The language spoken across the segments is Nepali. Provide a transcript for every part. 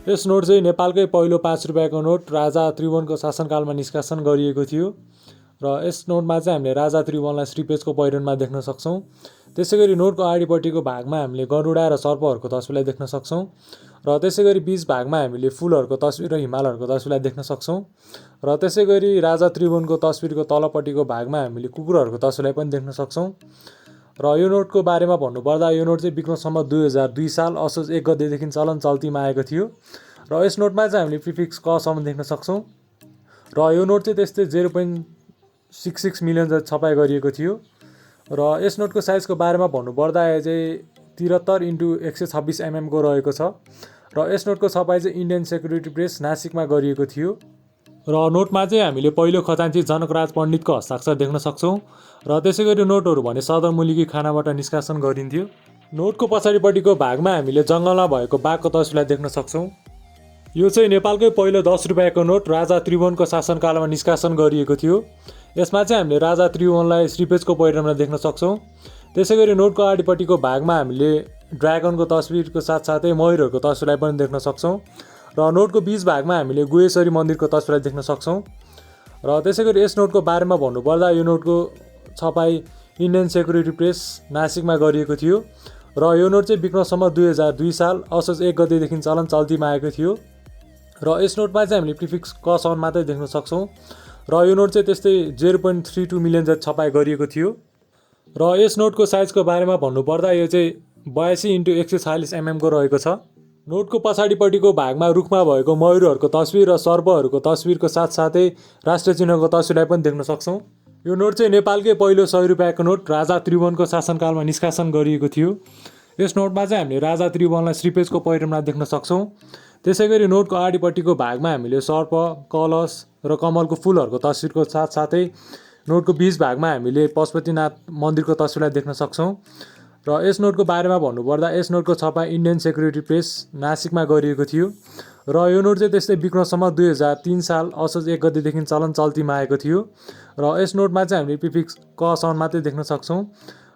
यस नोट चाहिँ नेपालकै पहिलो 5 रुपियाँको नोट राजा त्रिभुवनको शासनकालमा निष्कासन गरिएको थियो र यस नोटमा चाहिँ हामीले राजा त्रिभुवनलाई श्रीपेजको पहिरनमा देख्न सक्छौँ। त्यसैगरी नोटको अगाडिपट्टिको भागमा हामीले गरुडा र सर्पहरूको तस्बिरलाई देख्न सक्छौँ र त्यसैगरी बीच भागमा हामीले फुलहरूको तस्बिर र हिमालहरूको तस्बिरलाई देख्न सक्छौँ र त्यसैगरी राजा त्रिभुवनको तस्बिरको तलपट्टिको भागमा हामीले कुकुरहरूको तस्बिरलाई पनि देख्न सक्छौँ। र यो नोटको बारेमा भन्नुपर्दा यो नोट चाहिँ विक्रम सम्वत 2002 साल असोज 1 गतेदेखि चलन चल्तीमा आएको थियो र यस नोटमा चाहिँ हामीले प्रिफिक्स कसम्म देख्न सक्छौँ र यो नोट चाहिँ त्यस्तै 0.66 मिलियन जति छपाई गरिएको थियो र यस नोटको साइजको बारेमा भन्नुपर्दा यो चाहिँ 73x126 mm को रहेको छ र यस नोटको छपाई चाहिँ इन्डियन सेक्युरिटी प्रेस नासिकमा गरिएको थियो र नोटमा चाहिँ हामीले पहिलो खजान्ची जनकराज पण्डितको हस्ताक्षर देख्न सक्छौँ र त्यसैगरी नोटहरू भने सदरमुलीकी खानाबाट निष्कासन गरिन्थ्यो। नोटको पछाडिपट्टिको भागमा हामीले जङ्गलमा भएको बाघको तस्बिरलाई देख्न सक्छौँ। यो चाहिँ नेपालकै पहिलो 10 रुपियाँको नोट राजा त्रिभुवनको शासनकालमा निष्कासन गरिएको थियो। यसमा चाहिँ हामीले राजा त्रिभुवनलाई श्रीपेजको पहिरनमा देख्न सक्छौँ। त्यसैगरी नोटको अगाडिपट्टिको भागमा हामीले ड्रागनको तस्बिरको साथसाथै मयूरहरूको तस्बिरलाई पनि देख्न सक्छौँ र नोटको बीच भागमा हामीले गुहेश्वरी मन्दिरको तस्बिरलाई देख्न सक्छौँ र त्यसैगरी यस नोटको बारेमा भन्नुपर्दा यो नोटको छपाई इन्डियन सेक्युरिटी प्रेस नासिकमा गरिएको थियो र यो नोट चाहिँ विक्रम सम्वत 2002 साल असोज 1 गतेदेखि चलन चल्तीमा आएको थियो र यस नोटमा चाहिँ हामीले प्रिफिक्स कसम्म मात्रै देख्न सक्छौँ र यो नोट चाहिँ त्यस्तै 0.32 मिलियन जति छपाई गरिएको थियो र यस नोटको साइजको बारेमा भन्नुपर्दा यो चाहिँ 82x146 mm को रहेको छ। नोटको पछाडिपट्टिको भागमा रुखमा भएको मयूरहरूको तस्बिर र सर्पहरूको तस्बिरको साथसाथै राष्ट्रिय चिन्हको तस्बिरलाई पनि देख्न सक्छौँ। यो नोट चाहिँ नेपालकै पहिलो 100 रुपियाँको नोट राजा त्रिभुवनको शासनकालमा निष्कासन गरिएको थियो। यस नोटमा चाहिँ हामीले राजा त्रिभुवनलाई श्रीपेजको पहिरनमा देख्न सक्छौँ। त्यसैगरी नोटको अगाडिपट्टिको भागमा हामीले सर्प, कलश र कमलको फुलहरूको तस्बिरको साथसाथै नोटको बीच भागमा हामीले पशुपतिनाथ मन्दिरको तस्बिरलाई देख्न सक्छौँ र यस नोटको बारेमा भन्नुपर्दा यस नोटको छपाई इन्डियन सेक्युरिटी प्रेस नासिकमा गरिएको थियो र यो नोट चाहिँ त्यस्तै विक्रम सम्वत 2003 साल असोज 1 गतेदेखि चलन चल्तीमा आएको थियो र यस नोटमा चाहिँ हामीले प्रिफिक्स कसम्म मात्रै देख्न सक्छौँ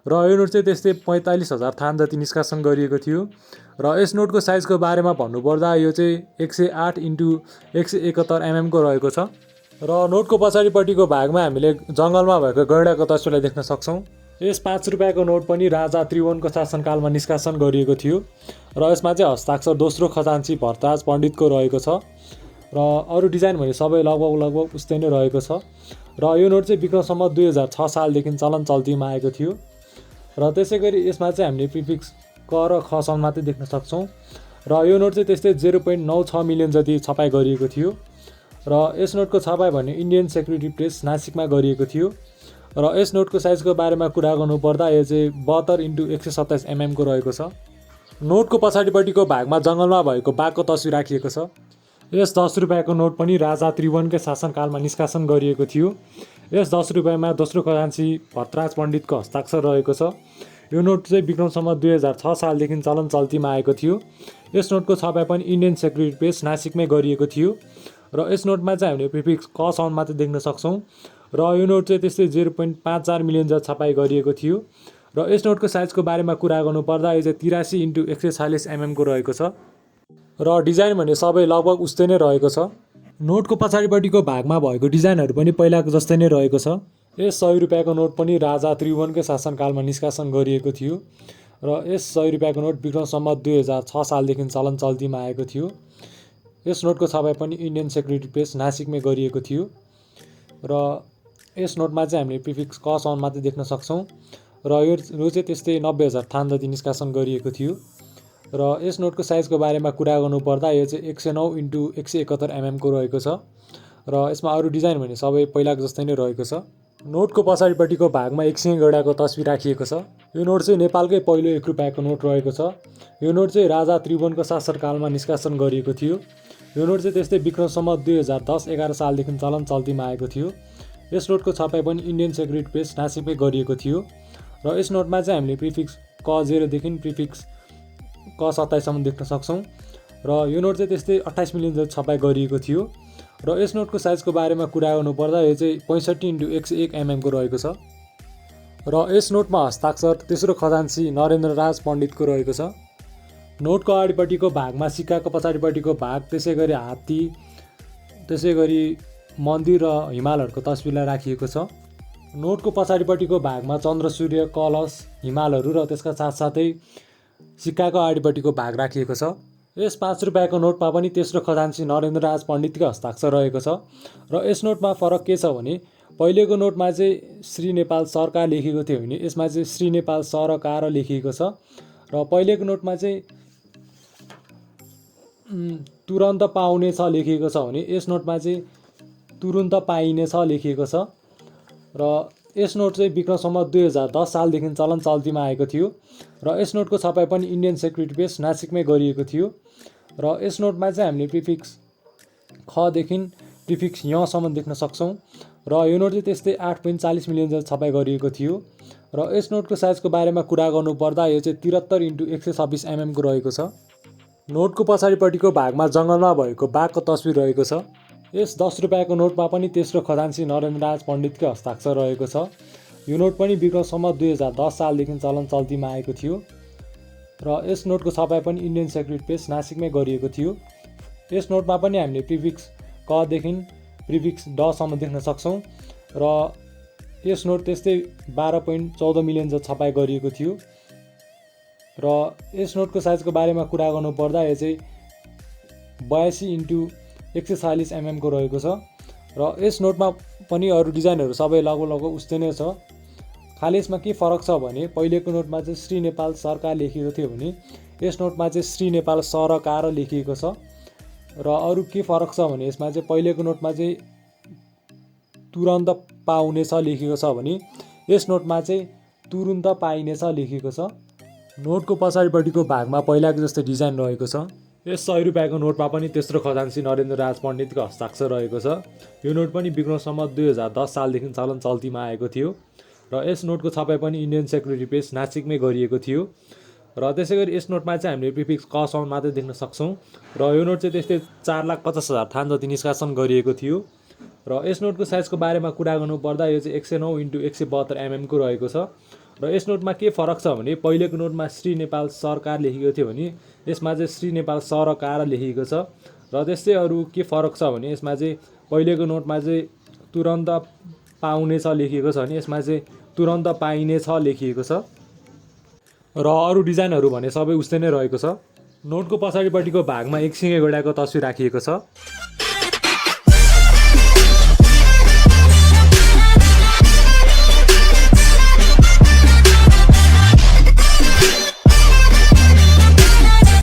र यो नोट चाहिँ त्यस्तै 45,000 थान जति निष्कासन गरिएको थियो र यस नोटको साइजको बारेमा भन्नुपर्दा यो चाहिँ 108x171 mm को रहेको छ र नोटको पछाडिपट्टिको भागमा हामीले जङ्गलमा भएको गैंडाको तस्बिरलाई देख्न सक्छौँ। यस 5 रुपियाँको नोट पनि राजा त्रिभुवनको शासनकालमा निष्कासन गरिएको थियो र यसमा चाहिँ हस्ताक्षर दोस्रो खजान्ची भरतराज पण्डितको रहेको छ र अरू डिजाइन भने सबै लगभग उस्तै नै रहेको छ र यो नोट चाहिँ विक्रम सम्वत 2006 सालदेखि चलन चल्तीमा आएको थियो र त्यसैगरी यसमा चाहिँ हामीले प्रिफिक्स क र खसम्म मात्रै देख्न सक्छौँ र यो नोट चाहिँ त्यस्तै 0.96 मिलियन जति छपाई गरिएको थियो र यस नोटको छपाई भने इन्डियन सेक्युरिटी प्रेस नासिकमा गरिएको थियो र यस नोटको साइजको बारेमा कुरा गर्नुपर्दा यो चाहिँ 72x127 mm को रहेको छ। नोटको पछाडिपट्टिको भागमा जङ्गलमा भएको बाघको तस्बिर राखिएको छ। यस 10 रुपियाँको नोट पनि राजा त्रिभुवनकै शासनकालमा निष्कासन गरिएको थियो। यस 10 रुपियाँमा दोस्रो खजान्ची भरतराज पण्डितको हस्ताक्षर रहेको छ। यो नोट चाहिँ विक्रम सम्वत 2006 सालदेखि चलन चल्तीमा आएको थियो। यस नोटको छपाई पनि इन्डियन सेक्युरिटी प्रेस नासिकमै गरिएको थियो र यस नोटमा चाहिँ हामीले प्रिफिक्स कसम्म मात्रै देख्न सक्छौँ र यो नोट चाहिँ त्यस्तै 0.54 मिलियन जति छपाई गरिएको थियो र यस नोटको साइजको बारेमा कुरा गर्नुपर्दा यो चाहिँ 83x146 mm को रहेको छ र डिजाइन भने सबै लगभग उस्तै नै रहेको छ। नोटको पछाडिपट्टिको भागमा भएको डिजाइनहरू पनि पहिलाको जस्तै नै रहेको छ। यस 100 रुपियाँको नोट पनि राजा त्रिभुवनकै शासनकालमा निष्कासन गरिएको थियो र यस 100 रुपियाँको नोट विक्रम सम्वत 2006 सालदेखि चलन चल्तीमा आएको थियो। यस नोटको छपाई पनि इन्डियन सेक्युरिटी प्रेस नासिकमै गरिएको थियो र यस नोटमा चाहिँ हामीले प्रिफिक्स कसम्म मात्रै देख्न सक्छौँ र यो चाहिँ त्यस्तै 90,000 थान जति निष्कासन गरिएको थियो र यस नोटको साइजको बारेमा कुरा गर्नुपर्दा यो चाहिँ 109x171 mm को रहेको छ र यसमा अरू डिजाइन भने सबै पहिलाको जस्तै नै रहेको छ। नोटको पछाडिपट्टिको भागमा एक सिंह गैंडाको तस्बिर राखिएको छ। यो नोट चाहिँ नेपालकै पहिलो 1 रुपियाँको नोट रहेको छ। यो नोट चाहिँ राजा त्रिभुवनको शासनकालमा निष्कासन गरिएको थियो। यो नोट चाहिँ त्यस्तै विक्रम सम्वत 2010-11 सालदेखि चलन चल्तीमा आएको थियो। यस नोटको छपाई पनि इन्डियन सेक्युरिटी प्रेस नासिकमै गरिएको थियो र यस नोटमा चाहिँ हामीले प्रिफिक्स क0 देखि प्रिफिक्स क27 सम्म देख्न सक्छौँ र यो नोट चाहिँ त्यस्तै 28 मिलियन जति छपाई गरिएको थियो र यस नोटको साइजको बारेमा कुरा गर्नुपर्दा यो चाहिँ 65x1 mm को रहेको छ र यस नोटमा हस्ताक्षर तेस्रो खजान्ची नरेन्द्र राज पण्डितको रहेको छ नोटको अगाडिपट्टिको भागमा सिक्काको पछाडिपट्टिको भाग, त्यसै गरी हात्ती, त्यसै गरी मन्दिर र हिमालहरूको तस्बिरलाई राखिएको छ। नोटको पछाडिपट्टिको भागमा चन्द्र, सूर्य, कलश, हिमालहरू र त्यसका साथसाथै सिक्काको अगाडिपट्टिको भाग राखिएको छ। यस 5 रुपियाँको नोटमा पनि तेस्रो खजान्ची नरेन्द्रराज पण्डितकै हस्ताक्षर रहेको छ। र यस नोटमा फरक के छ भने पहिलेको नोटमा चाहिँ श्री नेपाल सरकार लेखिएको थियो भने यसमा चाहिँ श्री नेपाल सरकार लेखिएको छ। र पहिलेको नोटमा चाहिँ तुरन्त पाउनेछ लेखिएको छ भने यस नोटमा चाहिँ तुरुन्त पाइनेछ लेखिएको छ। र यस नोट चाहिँ विक्रम सम्वत 2010 सालदेखि चल्तीमा आएको थियो। र यस नोटको छपाई पनि इन्डियन सेक्युरिटी प्रेस नासिकमै गरिएको थियो। र यस नोटमा चाहिँ हामीले प्रिफिक्स खदेखि प्रिफिक्स यसम्म देख्न सक्छौँ। र यो नोट चाहिँ त्यस्तै 8.40 मिलियन जति छपाई गरिएको थियो। र यस नोटको साइजको बारेमा कुरा गर्नुपर्दा यो चाहिँ 73x126 mm को रहेको छ। नोटको पछाडिपट्टिको भागमा जङ्गलमा भएको बाघको तस्बिर रहेको छ। यस 10 रुपियाँको नोटमा पनि तेस्रो खजान्ची नरेन्द्रराज पण्डितकै हस्ताक्षर रहेको छ। यो नोट पनि विक्रम सम्वत 2010 सालदेखि चल्तीमा आएको थियो। र यस नोटको छपाई पनि इन्डियन सेक्युरिटी प्रेस नासिकमै गरिएको थियो। यस नोटमा पनि हामीले प्रिफिक्स कदेखि प्रिफिक्स डसम्म देख्न सक्छौँ। र यस नोट त्यस्तै 12.14 मिलियन जति छपाई गरिएको थियो। र यस नोटको साइजको बारेमा कुरा गर्नुपर्दा यो चाहिँ 82x146 mm को रहेको छ। र यस नोटमा पनि अरू डिजाइनहरू सबै लगभग उस्तै नै छ। खालि यसमा के फरक छ भने पहिलेको नोटमा चाहिँ श्री नेपाल सरकार लेखिएको थियो भने यस नोटमा चाहिँ श्री नेपाल सरकार लेखिएको छ। र अरू के फरक छ भने यसमा चाहिँ पहिलेको नोटमा चाहिँ तुरन्त पाउनेछ लेखिएको छ भने यस नोटमा चाहिँ तुरुन्त पाइनेछ लेखिएको छ। नोटको पछाडिपट्टिको भागमा पहिलाको जस्तै डिजाइन रहेको छ। यस 100 रुपियाँको नोटमा पनि तेस्रो खजान्ची नरेन्द्रराज पण्डितको हस्ताक्षर रहेको छ। यो नोट पनि विक्रम सम्वत 2010 सालदेखि चल्तीमा आएको थियो। र यस नोटको छपाई पनि इन्डियन सेक्युरिटी प्रेस नासिकमै गरिएको थियो। र त्यसै गरी यस नोटमा चाहिँ हामीले प्रिफिक्स कसम्म मात्रै देख्न सक्छौँ। र यो नोट चाहिँ त्यस्तै 4,50,000 थान जति निष्कासन गरिएको थियो। र यस नोटको साइजको बारेमा कुरा गर्नुपर्दा यो चाहिँ 109x172 mm को रहेको छ। र यस नोटमा के फरक छ भने पहिलेको नोटमा श्री नेपाल सरकार लेखिएको थियो भने यसमा चाहिँ श्री नेपाल सरकार लेखिएको छ। र त्यस्तै अरू के फरक छ भने यसमा चाहिँ पहिलेको नोटमा चाहिँ तुरन्त पाउनेछ लेखिएको छ भने यसमा चाहिँ तुरन्त पाइनेछ लेखिएको छ। र अरू डिजाइनहरू भने सबै उस्तै नै रहेको छ। नोटको पछाडिपट्टिको भागमा एक सिङे घोडाको तस्बिर राखिएको छ।